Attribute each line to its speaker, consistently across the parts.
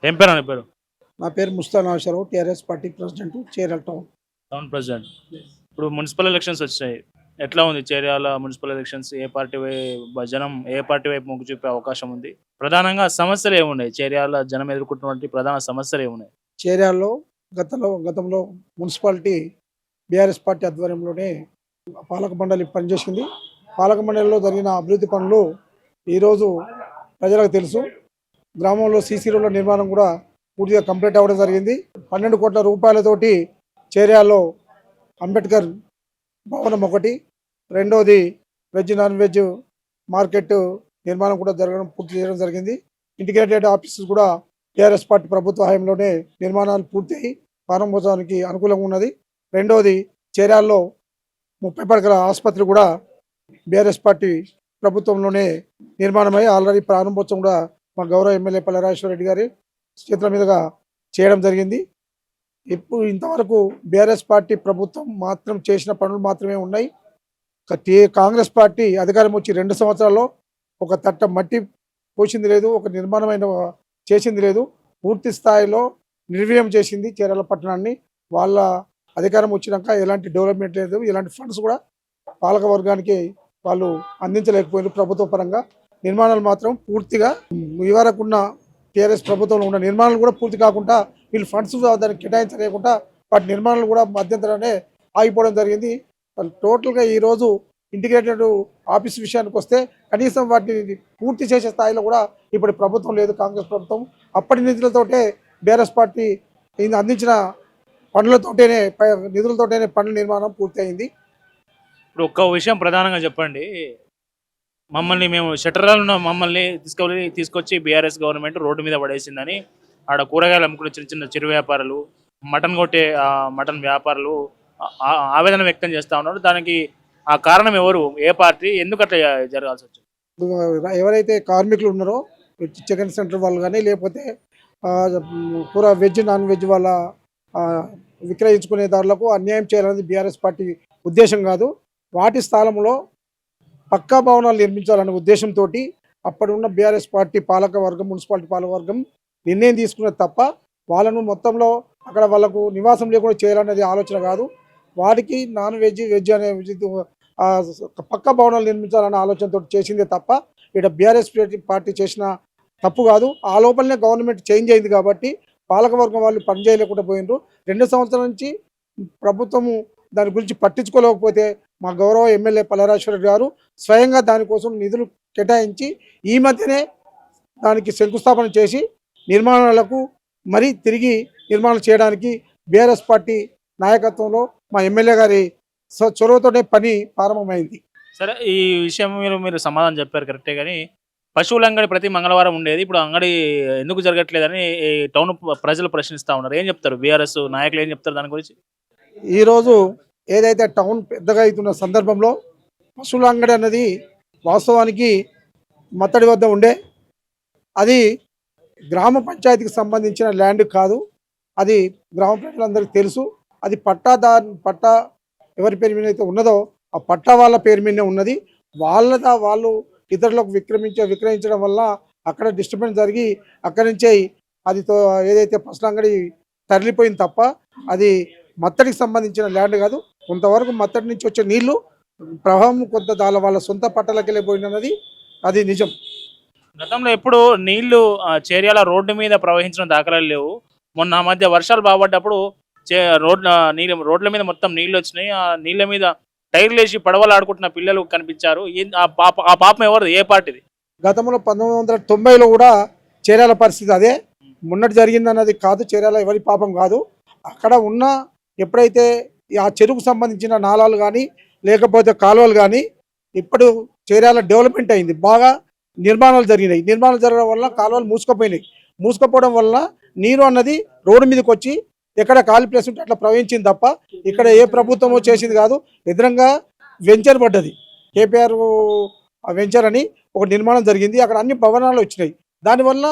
Speaker 1: ఏం పేరు అని పేరు?
Speaker 2: నా పేరు Mustan Asharao, TRS party president, Cheryal town.
Speaker 1: Town president. ఇప్పుడు మున్సిపల్ ఎలక్షన్స్ వచ్చాయి. ఎట్లా ఉంది చేర్యాల మున్సిపల్ ఎలక్షన్స్? ఏ పార్టీ జనం ఏ పార్టీ వైపు మొగ్గు చూపే అవకాశం ఉంది? ప్రధానంగా సమస్యలు ఏమున్నాయి? చేర్యాల జనం ఎదుర్కొంటున్నటువంటి ప్రధాన సమస్యలు ఏమున్నాయి?
Speaker 2: చేర్యాల్లో గతంలో మున్సిపాలిటీ బీఆర్ఎస్ పార్టీ ఆధ్వర్యంలోనే పాలక మండలి పనిచేసింది. పాలక మండలిలో జరిగిన అభివృద్ధి పనులు ఈరోజు ప్రజలకు తెలుసు. గ్రామంలో సీసీ రోడ్ల నిర్మాణం కూడా పూర్తిగా కంప్లీట్ అవ్వడం జరిగింది. 12 కోట్ల రూపాయలతోటి చేర్యాల్లో అంబేద్కర్ భవనం ఒకటి, రెండోది వెజ్ నాన్ వెజ్ మార్కెట్ నిర్మాణం కూడా పూర్తి చేయడం జరిగింది. ఇంటిగ్రేటెడ్ ఆఫీసెస్ కూడా టీఆర్ఎస్ పార్టీ ప్రభుత్వ హయాంలోనే నిర్మాణాలు పూర్తయి ప్రారంభోత్సవానికి అనుకూలంగా ఉన్నది. రెండోది చేర్యాల్లో 30 పడకల ఆసుపత్రి కూడా బీఆర్ఎస్ పార్టీ ప్రభుత్వంలోనే నిర్మాణమై ఆల్రెడీ ప్రారంభోత్సవం కూడా మా గౌరవ ఎమ్మెల్యే పల్లెరాజేశ్వర రెడ్డి గారి చేతుల మీదుగా చేయడం జరిగింది. ఇప్పుడు ఇంతవరకు బీఆర్ఎస్ పార్టీ ప్రభుత్వం మాత్రం చేసిన పనులు మాత్రమే ఉన్నాయి. కాంగ్రెస్ పార్టీ అధికారం వచ్చి 2 సంవత్సరాల్లో ఒక తట్ట మట్టి పోసింది లేదు, ఒక నిర్మాణమైన చేసింది లేదు. పూర్తి స్థాయిలో నిర్వీర్యం చేసింది చేర్యాల పట్టణాన్ని. వాళ్ళ అధికారం వచ్చినాక ఎలాంటి డెవలప్మెంట్ లేదు, ఎలాంటి ఫండ్స్ కూడా పాలక వర్గానికి వాళ్ళు అందించలేకపోయారు. ప్రభుత్వ పరంగా నిర్మాణాలు మాత్రం పూర్తిగా ఇవరకు ఉన్న టీఆర్ఎస్ ప్రభుత్వంలో ఉన్న నిర్మాణాలు కూడా పూర్తి కాకుండా వీళ్ళు ఫండ్స్ దానికి కేటాయించలేకుండా వాటి నిర్మాణాలు కూడా మధ్యంతరనే ఆగిపోవడం జరిగింది. టోటల్గా ఈరోజు ఇంటిగ్రేటెడ్ ఆఫీస్ విషయానికి వస్తే కనీసం వాటిని పూర్తి చేసే స్థాయిలో కూడా ఇప్పుడు ప్రభుత్వం లేదు, కాంగ్రెస్ ప్రభుత్వం. అప్పటి నిధులతోటే బీఆర్ఎస్ పార్టీ అందించిన నిధులతోటేనే పనుల నిర్మాణం పూర్తి అయింది.
Speaker 1: ఇప్పుడు ఒక్క విషయం ప్రధానంగా చెప్పండి. మేము షట్టర్లలో ఉన్న మమ్మల్ని తీసుకొచ్చి బీఆర్ఎస్ గవర్నమెంట్ రోడ్డు మీద పడేసిందని ఆడ కూరగాయలు అమ్ముకునే చిన్న చిన్న చిరు వ్యాపారులు, మటన్ వ్యాపారులు ఆవేదన వ్యక్తం చేస్తూ ఉన్నారు. దానికి ఆ కారణం ఎవరు? ఏ పార్టీ? ఎందుకు అట్లా జరగాల్సి వచ్చింది?
Speaker 2: ఎవరైతే కార్మికులు ఉన్నారో చికెన్ సెంటర్ వాళ్ళు కానీ, లేకపోతే కూర వెజ్ నాన్ వెజ్ వాళ్ళ విక్రయించుకునే దారులకు అన్యాయం చేయాలనేది బీఆర్ఎస్ పార్టీ ఉద్దేశం కాదు. వాటి స్థలంలో పక్కా భవనాలు నిర్మించాలనే ఉద్దేశంతో అప్పటి ఉన్న బీఆర్ఎస్ పార్టీ పాలక వర్గం, మున్సిపాలిటీ పాలక వర్గం నిర్ణయం తీసుకున్నది తప్ప వాళ్ళను మొత్తంలో అక్కడ వాళ్ళకు నివాసం లేకుండా చేయాలనేది ఆలోచన కాదు. వాటికి నాన్ వెజ్ వెజ్ అనే పక్కా భవనాలు నిర్మించాలనే ఆలోచనతో చేసిందే తప్ప ఇక్కడ బీఆర్ఎస్ పార్టీ చేసిన తప్పు కాదు. ఆ లోపలనే గవర్నమెంట్ చేంజ్ అయింది కాబట్టి పాలకవర్గం వాళ్ళు పనిచేయలేకుండా పోయినారు. 2 సంవత్సరాల నుంచి ప్రభుత్వము దాని గురించి పట్టించుకోలేకపోతే మా గౌరవ ఎమ్మెల్యే పల్లెరాజేశ్వర గారు స్వయంగా దానికోసం నిధులు కేటాయించి ఈ మధ్యనే దానికి శంకుస్థాపన చేసి నిర్మాణాలకు మరీ తిరిగి నిర్మాణం చేయడానికి బీఆర్ఎస్ పార్టీ నాయకత్వంలో మా ఎమ్మెల్యే గారి చొరవతోనే పని ప్రారంభమైంది.
Speaker 1: సరే, ఈ విషయం మీరు సమాధానం చెప్పారు కరెక్టే, కానీ పశువుల అంగడి ప్రతి మంగళవారం ఉండేది, ఇప్పుడు అంగడి ఎందుకు జరగట్లేదని టౌన్ ప్రజలు ప్రశ్నిస్తూ ఉన్నారు. ఏం చెప్తారు బీఆర్ఎస్ నాయకులు, ఏం చెప్తారు దాని గురించి?
Speaker 2: ఈరోజు ఏదైతే టౌన్ పెద్దగా అవుతున్న సందర్భంలో పశువుల అంగడి అన్నది వాస్తవానికి మత్తడి వద్ద ఉండే, అది గ్రామ పంచాయతీకి సంబంధించిన ల్యాండ్ కాదు. అది గ్రామ ప్రజలందరికీ తెలుసు. అది పట్టా ఎవరి పేరు మీద అయితే ఉన్నదో ఆ పట్టా వాళ్ళ పేరు మీదనే ఉన్నది. వాళ్ళు ఇతరులకు విక్రయించడం వల్ల అక్కడ డిస్టర్బెన్స్ జరిగి అక్కడి నుంచే అది ఏదైతే పశువుల అంగడి తరలిపోయింది తప్ప అది మత్తడికి సంబంధించిన ల్యాండ్ కాదు. కొంతవరకు మత్తడి నుంచి వచ్చే నీళ్లు ప్రవాహం కొంత వాళ్ళ సొంత పట్టలకి వెళ్ళిపోయినది, అది నిజం.
Speaker 1: గతంలో ఎప్పుడు నీళ్లు చేర్యాల రోడ్డు మీద ప్రవహించిన దాఖలాలు లేవు. మొన్న మధ్య వర్షాలు బాగుపడ్డప్పుడు రోడ్ల మీద మొత్తం నీళ్లు వచ్చినాయి. ఆ నీళ్ళ మీద టైర్లు వేసి పడవలు ఆడుకుంటున్న పిల్లలు కనిపించారు. ఆ పాపం ఎవరిది? ఏ పార్టీది?
Speaker 2: గతంలో 1990లో కూడా చేర్యాల పరిస్థితి అదే. మొన్నటి జరిగింది అన్నది కాదు, చేర్యాల ఎవరి పాపం కాదు. అక్కడ ఉన్న ఎప్పుడైతే ఆ చెరువుకు సంబంధించిన నాలాలు కానీ లేకపోతే కాలువలు కానీ ఇప్పుడు చేర్యాల డెవలప్మెంట్ అయింది, బాగా నిర్మాణాలు జరిగినాయి. నిర్మాణాలు జరగడం వల్ల కాలువలు మూసుకుపోవడం వల్ల నీరు అన్నది రోడ్డు మీదకి వచ్చి ఎక్కడ ఖాళీ ప్లేస్ ఉంటే అట్లా ప్రవహించింది తప్ప ఇక్కడ ఏ ప్రభుత్వమో చేసింది కాదు. ఎదురంగా వెంచర్ పడ్డది, కేపీఆర్ వెంచర్ అని ఒక నిర్మాణం జరిగింది. అక్కడ అన్ని భవనాలు వచ్చినాయి. దానివల్ల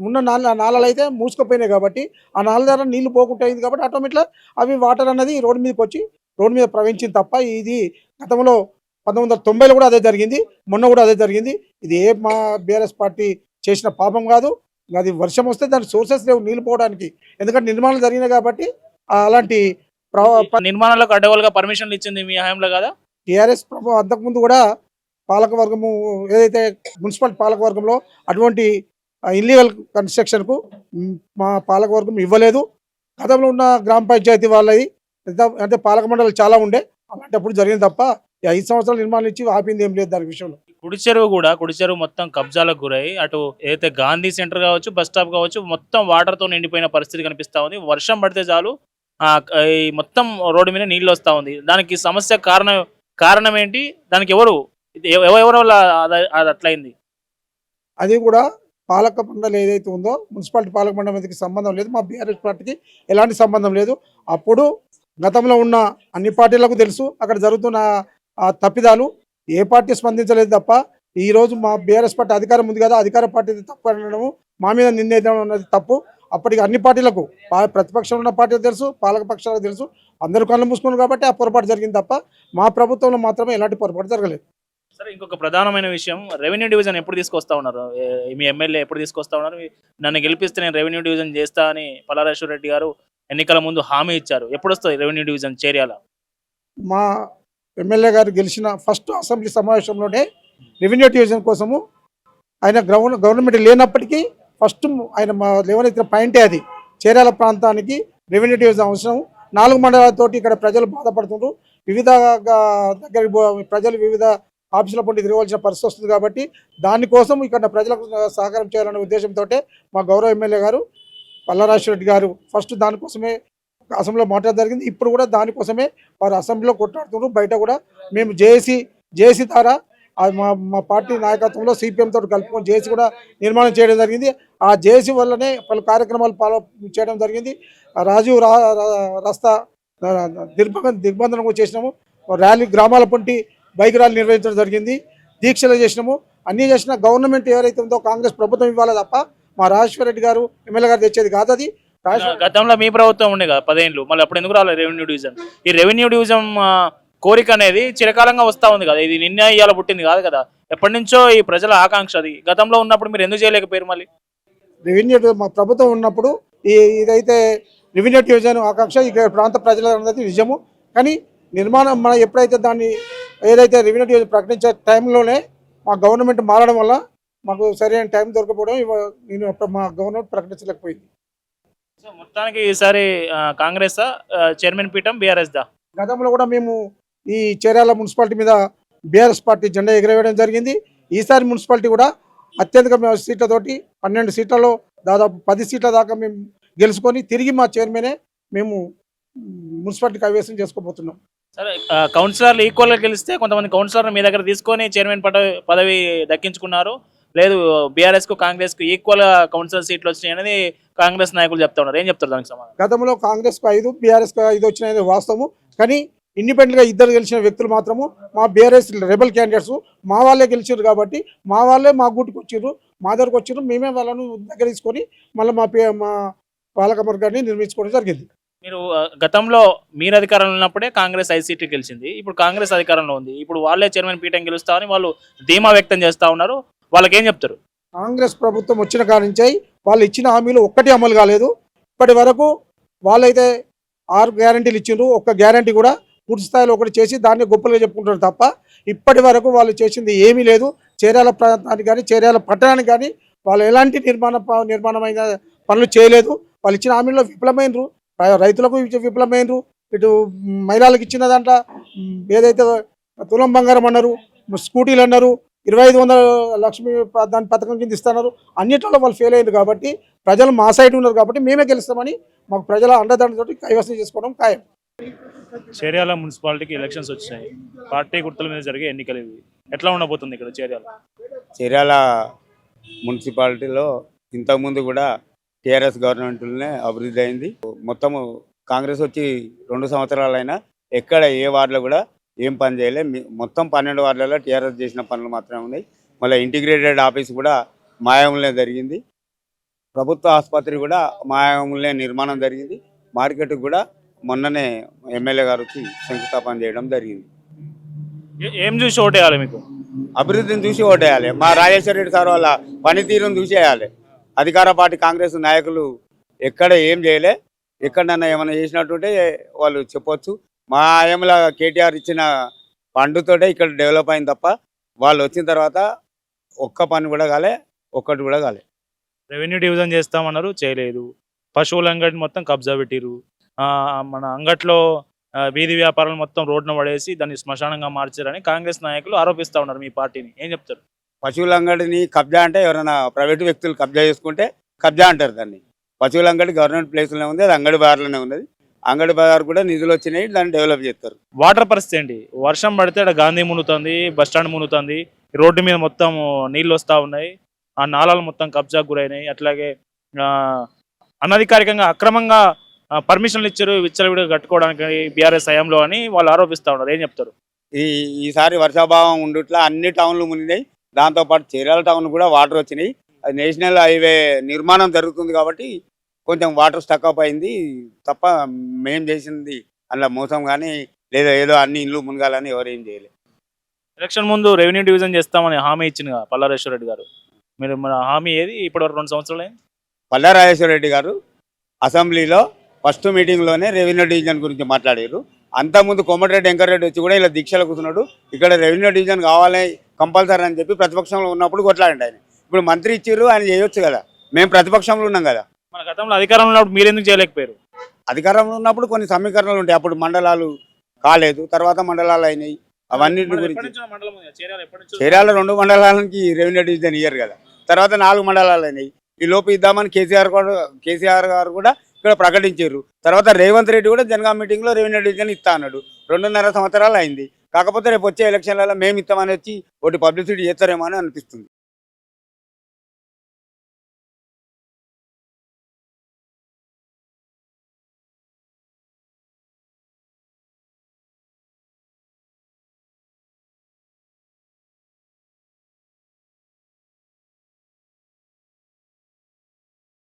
Speaker 2: ఉన్న నాళాలు అయితే మూసుకుపోయినాయి కాబట్టి ఆ నాళ్ళ ద్వారా నీళ్లు పోకుండా అయింది కాబట్టి ఆటోమేటిక్గా అవి వాటర్ అన్నది రోడ్డు మీదకి వచ్చి రోడ్డు మీద ప్రవహించింది తప్ప ఇది గతంలో 1990లో కూడా అదే జరిగింది, మొన్న కూడా అదే జరిగింది. ఇది మా బీఆర్ఎస్ పార్టీ చేసిన పాపం కాదు. అది వర్షం వస్తే దాని సోర్సెస్ లేవు నీళ్ళు పోవడానికి, ఎందుకంటే నిర్మాణాలు జరిగినాయి కాబట్టి అలాంటి
Speaker 1: నిర్మాణాలకు అడ్డగోలుగా పర్మిషన్లు ఇచ్చింది మీ హయాంలో కదా?
Speaker 2: టీఆర్ఎస్ ప్రభుత్వం అంతకుముందు కూడా పాలకవర్గము ఏదైతే మున్సిపల్ పాలకవర్గంలో అటువంటి ఇల్లీగల్ కన్స్ట్రక్షన్కు మా పాలకవర్గం ఇవ్వలేదు. గతంలో ఉన్న గ్రామ పంచాయతీ వాళ్ళది అంటే పాలక మండలి చాలా ఉండే, అలాంటప్పుడు జరిగింది తప్ప ఈ 5 సంవత్సరాలు నిర్మాణం ఇచ్చి ఆపింది ఏం లేదు దాని విషయంలో.
Speaker 1: కుడి చెరువు మొత్తం కబ్జాలకు గురై అటు ఏదైతే గాంధీ సెంటర్ కావచ్చు, బస్ స్టాప్ కావచ్చు, మొత్తం వాటర్తో నిండిపోయిన పరిస్థితి కనిపిస్తా ఉంది. వర్షం పడితే చాలు ఈ మొత్తం రోడ్డు మీద నీళ్ళు వస్తూ ఉంది. దానికి సమస్య కారణం ఏంటి? దానికి ఎవరి వల్ల అది అట్లయింది?
Speaker 2: అది కూడా పాలక మండలి ఏదైతే ఉందో మున్సిపాలిటీ పాలక మండలికి సంబంధం లేదు, మా బీఆర్ఎస్ పార్టీకి ఎలాంటి సంబంధం లేదు. అప్పుడు గతంలో ఉన్న అన్ని పార్టీలకు తెలుసు అక్కడ జరుగుతున్న తప్పిదాలు. ఏ పార్టీ స్పందించలేదు తప్ప ఈరోజు మా బీఆర్ఎస్ పార్టీ అధికారం ఉంది కదా, అధికార పార్టీ తప్పు అనడము, మా మీద నిందేయడం అన్నది తప్పు. అప్పటికి అన్ని పార్టీలకు, ప్రతిపక్షంలో ఉన్న పార్టీలకు తెలుసు, పాలక పక్షాలకు తెలుసు, అందరూ కళ్ళు మూసుకున్నారు కాబట్టి ఆ పొరపాటు జరిగింది తప్ప మా ప్రభుత్వంలో మాత్రమే ఎలాంటి పొరపాటు జరగలేదు.
Speaker 1: సరే, ఇంకొక ప్రధానమైన విషయం, రెవెన్యూ డివిజన్ ఎప్పుడు తీసుకొస్తా ఉన్నారు? మీ ఎమ్మెల్యే ఎప్పుడు తీసుకొస్తా ఉన్నారు? నన్ను గెలిపిస్తే నేను రెవెన్యూ డివిజన్ చేస్తా అని పల్లారాజేశ్వర రెడ్డి గారు ఎన్నికల ముందు హామీ ఇచ్చారు. ఎప్పుడు వస్తుంది రెవెన్యూ డివిజన్ చేర్యాల?
Speaker 2: మా ఎమ్మెల్యే గారు గెలిచిన ఫస్ట్ అసెంబ్లీ సమావేశంలోనే రెవెన్యూ డివిజన్ కోసము ఆయన గవర్నమెంట్ లేనప్పటికీ ఫస్ట్ ఆయన మా లేవనెత్తిన పాయింటే అది. చేర్యాల ప్రాంతానికి రెవెన్యూ డివిజన్ అవసరం. 4 మండలాలతోటి ఇక్కడ ప్రజలు బాధపడుతుండ్రు. వివిధ దగ్గర ప్రజలు వివిధ ఆఫీసుల పొండి తిరగవలసిన పరిస్థితి వస్తుంది కాబట్టి దానికోసం ఇక్కడ ప్రజలకు సహకారం చేయాలనే ఉద్దేశంతో మా గౌరవ ఎమ్మెల్యే గారు పల్లారాజేశ్వర రెడ్డి గారు ఫస్ట్ దానికోసమే అసెంబ్లీలో మాట్లాడడం జరిగింది. ఇప్పుడు కూడా దానికోసమే వారు అసెంబ్లీలో కొట్లాడుతున్నారు. బయట కూడా మేము జేఏసీ ద్వారా మా పార్టీ నాయకత్వంలో సిపిఎం తోటి కలుపుకొని జేఏసీ కూడా నిర్మాణం చేయడం జరిగింది. ఆ జేఏసీ వల్లనే పలు కార్యక్రమాలు చేయడం జరిగింది. రాజీవ్ రస్తా దిగ్బంధనం కూడా చేసినాము. ర్యాలీ గ్రామాల పొంటి బైక్ ర్యాలీ నిర్వహించడం జరిగింది. దీక్షలు చేసినాము. అన్నీ చేసిన గవర్నమెంట్ ఎవరైతే ఉందో కాంగ్రెస్ ప్రభుత్వం ఇవ్వాలి తప్ప మా రాజేశ్వర రెడ్డి గారు ఎమ్మెల్యే గారు తెచ్చేది కాదు. అది
Speaker 1: గతంలో మీ ప్రభుత్వం ఉండే కదా 10 ఏళ్ళు, మళ్ళీ అప్పుడు ఎందుకు రాలేదు రెవెన్యూ డివిజన్? ఈ రెవెన్యూ డివిజన్ కోరిక అనేది చిరకాలంగా వస్తూ ఉంది కదా, ఇది నిన్న ఇవాళ పుట్టింది కాదు కదా, ఎప్పటి నుంచో ఈ ప్రజల ఆకాంక్ష. అది గతంలో ఉన్నప్పుడు మీరు ఎందుకు చేయలేకపోయారు? మళ్ళీ
Speaker 2: రెవెన్యూ మా ప్రభుత్వం ఉన్నప్పుడు ఇదైతే రెవెన్యూ డివిజన్ ఆకాంక్ష ఇక్కడ ప్రాంత ప్రజలందరికీ నిజము. కానీ నిర్మాణం మనం ఎప్పుడైతే దాన్ని ఏదైతే రెవెన్యూ డివిజన్ ప్రకటించే టైంలోనే మా గవర్నమెంట్ మారడం వల్ల మాకు సరైన టైం దొరకపోవడం నేను మా గవర్నమెంట్ ప్రకటించలేకపోయింది.
Speaker 1: సో మొత్తానికి ఈసారి కాంగ్రెస్ చైర్మన్ పీఠం బీఆర్ఎస్ దా?
Speaker 2: గతంలో కూడా మేము ఈ చేర్యాల మున్సిపాలిటీ మీద బీఆర్ఎస్ పార్టీ జెండా ఎగరవేయడం జరిగింది. ఈసారి మున్సిపాలిటీ కూడా అత్యధిక సీట్లతోటి 12 సీట్లలో దాదాపు 10 సీట్ల దాకా మేము గెలుచుకొని తిరిగి మా చైర్మనే మేము మున్సిపాలిటీ కైవసం చేసుకోబోతున్నాం.
Speaker 1: సరే, కౌన్సిలర్లు ఈక్వల్గా గెలిస్తే కొంతమంది కౌన్సిలర్ మీ దగ్గర తీసుకొని చైర్మన్ పదవి దక్కించుకున్నారు. లేదు, బీఆర్ఎస్కు కాంగ్రెస్కు ఈక్వల్ కౌన్సిలర్ సీట్లు వచ్చినాయి అనేది కాంగ్రెస్ నాయకులు చెప్తా ఉన్నారు. ఏం చెప్తారు దానికి సమాధానం?
Speaker 2: గతంలో కాంగ్రెస్కు 5 బీఆర్ఎస్కు 5 వచ్చినాయని వాస్తవము. కానీ ఇండిపెండెంట్గా 2 గెలిచిన వ్యక్తులు మాత్రము మా బీఆర్ఎస్ రెబల్ క్యాండిడేట్స్ మా వాళ్ళే గెలిచారు కాబట్టి మా వాళ్ళే మా గూటికి వచ్చిర్రు, మా దగ్గరకు వచ్చిర్రు. మేమే వాళ్ళను దగ్గర తీసుకొని మళ్ళీ మా పాలకవర్గాన్ని నిర్మించుకోవడం జరిగింది.
Speaker 1: మీరు గతంలో మీరు అధికారంలో ఉన్నప్పుడే కాంగ్రెస్ 5 సీట్లు గెలిచింది. ఇప్పుడు కాంగ్రెస్ అధికారంలో ఉంది. ఇప్పుడు వాళ్ళే చైర్మన్ పీఠం గెలుస్తామని వాళ్ళు ధీమా వ్యక్తం చేస్తూ ఉన్నారు. వాళ్ళకి ఏం చెప్తారు?
Speaker 2: కాంగ్రెస్ ప్రభుత్వం వచ్చిన కాడి నుంచి వాళ్ళు ఇచ్చిన హామీలు ఒక్కటి అమలు కాలేదు. ఇప్పటి వరకు వాళ్ళైతే 6 గ్యారంటీలు ఇచ్చిండ్రు, ఒక్క గ్యారంటీ కూడా పూర్తి స్థాయిలో ఒకటి చేసి దాన్ని గొప్పలుగా చెప్పుకుంటారు తప్ప ఇప్పటి వరకు వాళ్ళు చేసింది ఏమీ లేదు. చేర్యాల ప్రాంతానికి కానీ చేర్యాల పట్టణానికి కానీ వాళ్ళు ఎలాంటి నిర్మాణమైన పనులు చేయలేదు. వాళ్ళు ఇచ్చిన హామీల్లో విఫలమైనరు. రైతులకు విఫలమైనరు. ఇటు మహిళలకు ఇచ్చిన దాంట్లో ఏదైతే తులం బంగారం అన్నారు, స్కూటీలు అన్నారు, 2500 లక్ష్మి దాని పథకం కింద ఇస్తున్నారు. అన్నింటిలో వాళ్ళు ఫెయిల్ అయ్యారు కాబట్టి ప్రజలు మా సైడ్ ఉన్నారు కాబట్టి మేమే గెలుస్తామని మాకు ప్రజల అండదండతో కైవసం చేసుకోవడం ఖాయం.
Speaker 1: చేర్యాల మున్సిపాలిటీకి ఎలక్షన్స్ వచ్చాయి. పార్టీ గుర్తుల మీద జరిగే ఎన్నికలు ఇవి. ఎట్లా ఉండబోతుంది ఇక్కడ
Speaker 3: చేర్యాల మున్సిపాలిటీలో ఇంతకుముందు కూడా టీఆర్ఎస్ గవర్నమెంట్లోనే అభివృద్ధి అయింది. మొత్తము కాంగ్రెస్ వచ్చి 2 సంవత్సరాలైనా ఎక్కడ ఏ వార్డులో కూడా ఏం పని చేయలే. మొత్తం 12 వార్డులలో టీఆర్ఎస్ చేసిన పనులు మాత్రమే ఉన్నాయి. మళ్ళీ ఇంటిగ్రేటెడ్ ఆఫీస్ కూడా మాయంలోనే జరిగింది. ప్రభుత్వ ఆసుపత్రి కూడా మాయంలోనే నిర్మాణం జరిగింది. మార్కెట్ కూడా మొన్ననే ఎమ్మెల్యే గారు వచ్చి శంకుస్థాపన చేయడం జరిగింది.
Speaker 1: ఏం చూసి ఓటేయాలి? మీకు
Speaker 3: అభివృద్ధిని చూసి ఓటేయాలి. మా రాజేశ్వర రెడ్డి సార్ వాళ్ళ పనితీరును చూసి వేయాలి. అధికార పార్టీ కాంగ్రెస్ నాయకులు ఎక్కడ ఏం చేయలే. ఎక్కడన్నా ఏమైనా చేసినట్టుంటే వాళ్ళు చెప్పొచ్చు. మా హయాంలో కేటీఆర్ ఇచ్చిన ఫండ్తోటే ఇక్కడ డెవలప్ అయింది తప్ప వాళ్ళు వచ్చిన తర్వాత ఒక్క పని కూడా కాలే, ఒక్కటి కూడా కాలే.
Speaker 1: రెవెన్యూ డివిజన్ చేస్తామన్నారు, చేయలేదు. పశువుల అంగడి మొత్తం కబ్జా పెట్టిరు. మన అంగట్లో వీధి వ్యాపారాలు మొత్తం రోడ్డున పడేసి దాన్ని శ్మశానంగా మార్చారని కాంగ్రెస్ నాయకులు ఆరోపిస్తూ ఉన్నారు. మీ పార్టీని ఏం చెప్తారు?
Speaker 3: పశువుల అంగడిని కబ్జా అంటే ఎవరైనా ప్రైవేటు వ్యక్తులు కబ్జా చేసుకుంటే కబ్జా అంటారు దాన్ని. పశువుల అంగడి గవర్నమెంట్ ప్లేస్లోనే ఉంది, అది అంగడి బజార్లోనే ఉన్నది. అంగడి బజార్ కూడా నిధులు వచ్చినాయి, దాన్ని డెవలప్ చేస్తారు.
Speaker 1: వాటర్ పరిస్థితి ఏంటి? వర్షం పడితే అక్కడ గాంధీ మునుగుతుంది, బస్ స్టాండ్ మునుగుతుంది, రోడ్డు మీద మొత్తం నీళ్ళు వస్తూ ఉన్నాయి, ఆ నాలాలు మొత్తం కబ్జాకు గురైనాయి. అట్లాగే అనధికారికంగా అక్రమంగా పర్మిషన్లు ఇచ్చారు విచ్చలవిడిగా కట్టుకోవడానికి బీఆర్ఎస్ హయాంలో అని వాళ్ళు ఆరోపిస్తూ ఉన్నారు. ఏం చెప్తారు?
Speaker 3: ఈసారి వర్షాభావం ఉండుట్లా అన్ని టౌన్లు మునిగినాయి. దాంతోపాటు చీరాల టౌన్ కూడా వాటర్ వచ్చినాయి. అది నేషనల్ హైవే నిర్మాణం జరుగుతుంది కాబట్టి కొంచెం వాటర్ స్టక్ అప్ అయింది తప్ప మేం చేసింది అందులో మోసం కానీ లేదా ఏదో అన్ని ఇల్లు మునగాలని ఎవరేం చేయలేదు.
Speaker 1: ఎలక్షన్ ముందు రెవెన్యూ డివిజన్ చేస్తామని హామీ ఇచ్చింది పల్లారేశ్వర రెడ్డి గారు. మీరు మన హామీ ఏది? ఇప్పటివరకు 2 సంవత్సరాలు అయింది.
Speaker 3: పల్లారాజేశ్వర రెడ్డి గారు అసెంబ్లీలో ఫస్ట్ మీటింగ్లోనే రెవెన్యూ డివిజన్ గురించి మాట్లాడారు. అంతకుముందు కోమటిరెడ్డి వెంకటరెడ్డి వచ్చి కూడా ఇలా దీక్షలు కూర్చున్నాడు, ఇక్కడ రెవెన్యూ డివిజన్ కావాలి కంపల్సరీ అని చెప్పి ప్రతిపక్షంలో ఉన్నప్పుడు కొట్లాడండి ఆయన. ఇప్పుడు మంత్రి ఇచ్చారు, ఆయన చేయొచ్చు కదా. మేము ప్రతిపక్షంలో ఉన్నాం కదా.
Speaker 1: మన గతంలో అధికారంలో ఉన్నప్పుడు మీరు ఎందుకు చేయలేకపోయారు?
Speaker 3: అధికారంలో ఉన్నప్పుడు కొన్ని సమీకరణలు ఉంటాయి. అప్పుడు మండలాలు కాలేదు, తర్వాత మండలాలు అయినాయి. అవన్నిటి గురించి చీరాల 2 మండలాలకి రెవెన్యూ డివిజన్ ఇయ్యారు కదా. తర్వాత 4 మండలాలు అయినాయి. ఈ లోపు ఇద్దామని కేసీఆర్ గారు కూడా ఇక్కడ ప్రకటించారు. తర్వాత రేవంత్ రెడ్డి కూడా జనగాం మీటింగ్లో రెవెన్యూ డివిజన్ ఇస్తా అన్నాడు. 2.5 సంవత్సరాలు అయింది. కాకపోతే రేపు వచ్చే ఎలక్షన్లలో మేము ఇస్తామని వచ్చి ఒకటి పబ్లిసిటీ చేస్తారేమో అని అనిపిస్తుంది.